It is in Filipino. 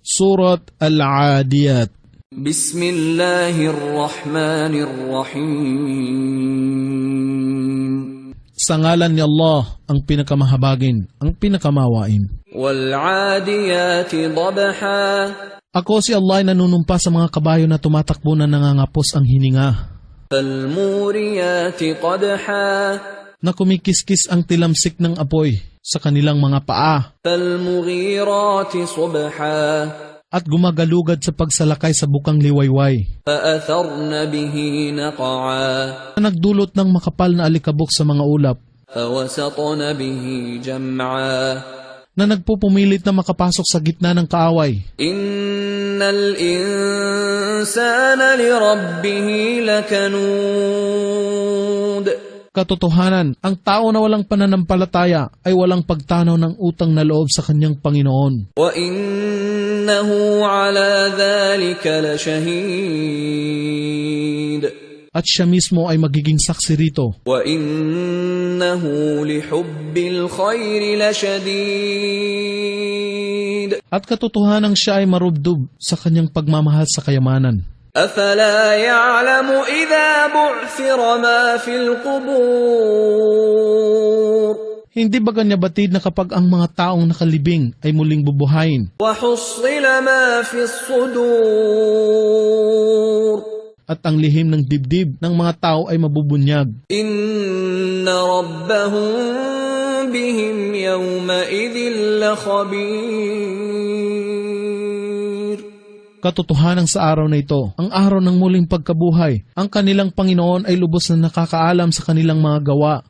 Surat Al-Adiyat. Bismillahirrahmanirrahim. Sa ngalan ni Allah, ang pinakamahabagin, ang pinakamawain. Wal-'adiyati dabha. Ako si Allah ay nanunumpa sa mga kabayo na tumatakbo na nangangapos ang hininga. Fal-muriyati qadha. Na kumikiskis ang tilamsik ng apoy sa kanilang mga paa. Fal-mughirati subha. At gumagalugad sa pagsalakay sa bukang liwayway. Fa'atharna bihi naq'a. Na nagdulot ng makapal na alikabok sa mga ulap. Fawasatna bihi jam'a. Na nagpupumilit na makapasok sa gitna ng kaaway. Innal insana li rabbih lakanud. Katotohanan, ang tao na walang pananampalataya ay walang pagtanaw ng utang na loob sa kanyang Panginoon. Wa innahu ala dhalika lashahid. At siya mismo ay magiging saksi rito. Wa innahu lihubbil khairi lashadid. At katotohanan siya ay marubdob sa kanyang pagmamahal sa kayamanan. Afala ya'lamu idha bu'thira ma fil qubur. Hindi ba kanya batid na kapag ang mga taong nakalibing ay muling bubuhayin? Wa hussila ma fis sudur. At ang lihim ng dibdib ng mga tao ay mabubunyag. Inna rabbahum bihim yawma idhil lakhabir. Katotohanan sa araw na ito, ang araw ng muling pagkabuhay, ang kanilang Panginoon ay lubos na nakakaalam sa kanilang mga gawa.